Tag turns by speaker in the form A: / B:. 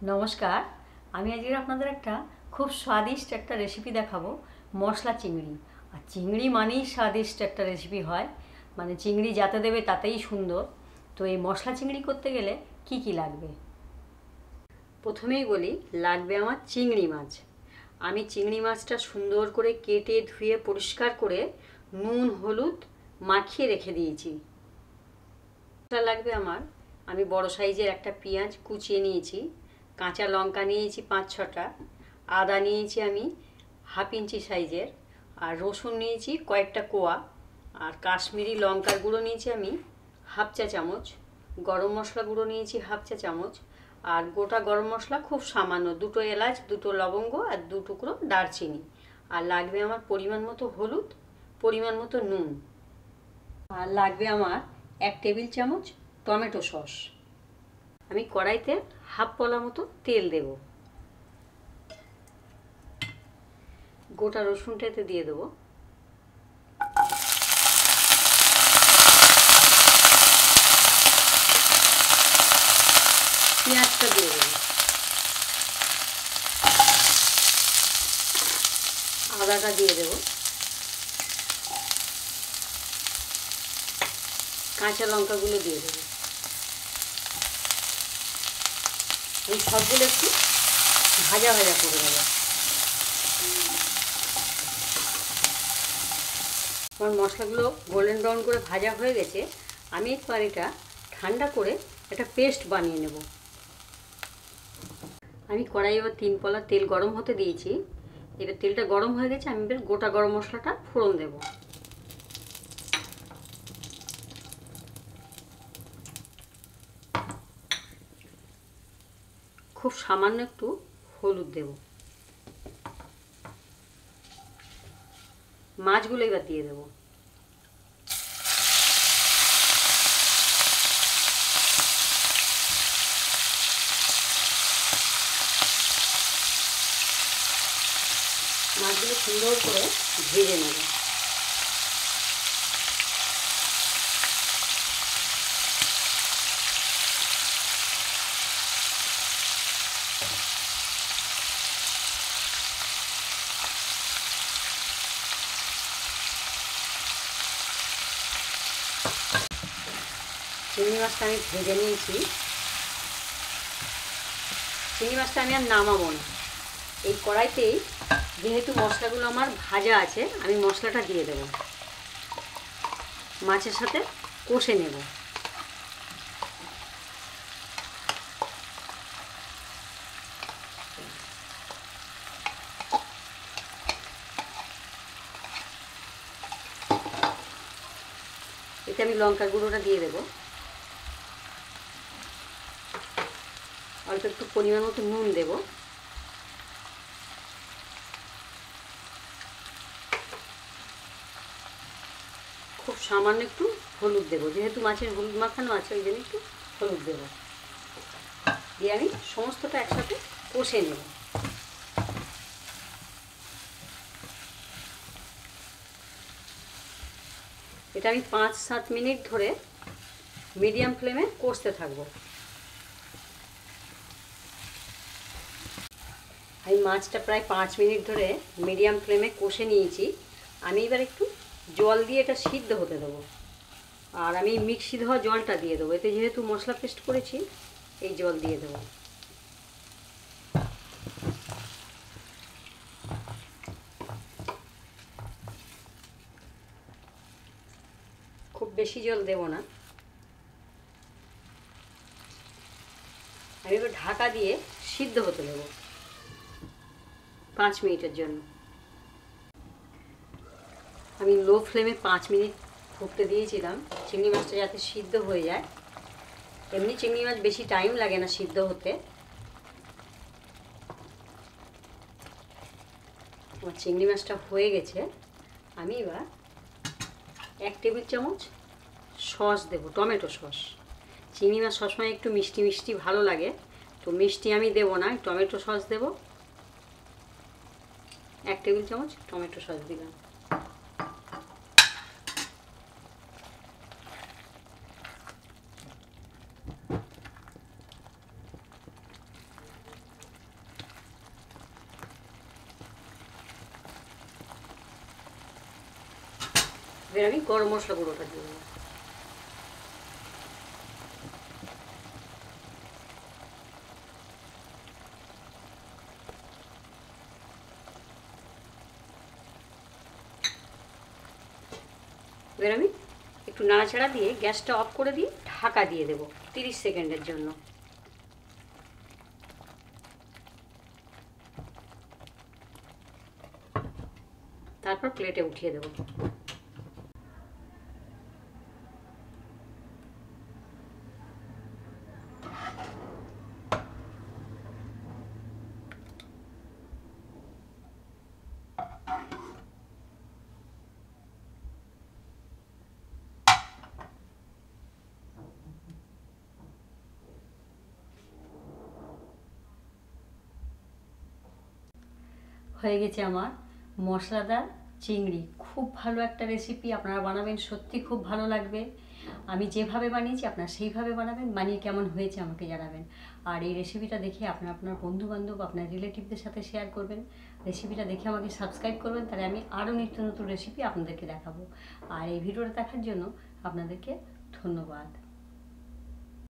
A: নমস্কার। আমি আজকে আপনাদের একটা খুব স্বাদিষ্ট একটা রেসিপি দেখাবো, মশলা চিংড়ি। আর চিংড়ি মানেই স্বাদিষ্ট একটা রেসিপি হয়, মানে চিংড়ি যাতে দেবে তাতেই সুন্দর। তো এই মশলা চিংড়ি করতে গেলে কি কি লাগবে প্রথমেই বলি। লাগবে আমার চিংড়ি মাছ। আমি চিংড়ি মাছটা সুন্দর করে কেটে ধুয়ে পরিষ্কার করে নুন হলুদ মাখিয়ে রেখে দিয়েছি। লাগবে আমার, আমি বড় সাইজের একটা পেঁয়াজ কুচিয়ে নিয়েছি, কাঁচা লঙ্কা নিয়েছি 5-6টা, আদা নিয়েছি আমি হাফ ইঞ্চি সাইজের, আর রসুন নিয়েছি কয়েকটা কোয়া, আর কাশ্মীরি লঙ্কার গুঁড়ো নিয়েছি আমি হাফ চা চামচ, গরম মশলা গুঁড়ো নিয়েছি হাফ চা চামচ, আর গোটা গরম মশলা খুব সামান্য, 2টো এলাচ 2টো লবঙ্গ আর 2 টুকরো দারচিনি। আর লাগবে আমার পরিমাণ মতো হলুদ, পরিমাণ মতো নুন, আর লাগবে আমার 1 টেবিল চামচ টমেটো সস। আমি কড়াইতে হাফ পলা মতো তেল দেব, গোটা রসুনটাতে দিয়ে দেবো, পেঁয়াজটা দিয়ে দেবো, আদাটা দিয়ে দেবো, কাঁচা লঙ্কাগুলো দিয়ে দেবো। এই সবগুলো একটু ভাজা ভাজা করে দেবো। আমার মশলাগুলো গোল্ডেন ব্রাউন করে ভাজা হয়ে গেছে। আমি এবার এটা ঠান্ডা করে একটা পেস্ট বানিয়ে নেব। আমি কড়াই এবার 3 পলা তেল গরম হতে দিয়েছি। এবার তেলটা গরম হয়ে গেছে, আমি এবার গোটা গরম মশলাটা ফোড়ন দেব। খুব সামান্য একটু হলুদ দেব। মাছগুলো এবার দিয়ে দেব। মাছগুলো সুন্দর করে ভেজে নেব। চিংড়ি মাছটা আমি ভেজে নিয়েছি। চিংড়ি মাছটা আমি আর নামাবো না, এই কড়াইতেই যেহেতু মশলাগুলো আমার ভাজা আছে, আমি মশলাটা দিয়ে দেব, মাছের সাথে কষে নেব। এতে আমি লঙ্কার গুঁড়োটা দিয়ে দেব, অল্প একটু পরিমাণ মতো নুন দেব, খুব সামান্য একটু হলুদ দেব, যেহেতু মাছের হলুদ মাখানো আছে ওই জন্য একটু হলুদ দেব, দিয়ে আমি সমস্তটা একসাথে কষে নেব। এটা আমি 5-7 মিনিট ধরে মিডিয়াম ফ্লেমে কষতে থাকবো। আমি মাছটা প্রায় 5 মিনিট ধরে মিডিয়াম ফ্লেমে কষে নিয়েছি। আমি এবার একটু জল দিয়ে এটা সিদ্ধ হতে দেবো, আর আমি মিক্সি ধোয়া জলটা দিয়ে দেবো। এতে যেহেতু মশলা পেস্ট করেছি, এই জল দিয়ে দেবো। খুব বেশি জল দেব না। আমি এবার ঢাকা দিয়ে সিদ্ধ হতে দেবো 5 মিনিটের জন্য। আমি লো ফ্লেমে 5 মিনিট ফুটতে দিয়েছিলাম চিংড়ি মাছটা যাতে সিদ্ধ হয়ে যায়। এমনি চিংড়ি মাছ বেশি টাইম লাগে না সিদ্ধ হতে। আমার চিংড়ি মাছটা হয়ে গেছে। আমি এবার 1 টেবিল চামচ সস দেব, টমেটো সস। চিংড়ি মাছ সবসময় একটু মিষ্টি মিষ্টি ভালো লাগে, তো মিষ্টি আমি দেবো না, টমেটো সস দেব। 1 টেবিল চামচ টমেটো সস দিলাম। এবার আমি গরম মশলা গুঁড়োটা দিয়ে দেবো। এবার আমি একটু নাড়াচাড়া দিয়ে গ্যাসটা অফ করে দিয়ে ঢাকা দিয়ে দেবো 30 সেকেন্ডের জন্য। তারপর প্লেটে উঠিয়ে দেবো। হয়ে গেছে আমার মশলাদার চিংড়ি। খুব ভালো একটা রেসিপি, আপনারা বানাবেন, সত্যি খুব ভালো লাগবে। আমি যেভাবে বানিয়েছি আপনারা সেইভাবে বানাবেন, বানিয়ে কেমন হয়েছে আমাকে জানাবেন। আর এই রেসিপিটা দেখে আপনার বন্ধুবান্ধব, আপনার রিলেটিভদের সাথে শেয়ার করবেন। রেসিপিটা দেখে আমাকে সাবস্ক্রাইব করবেন, তাহলে আমি আরও নিত্য নতুন রেসিপি আপনাদেরকে দেখাবো। আর এই ভিডিওটা দেখার জন্য আপনাদেরকে ধন্যবাদ।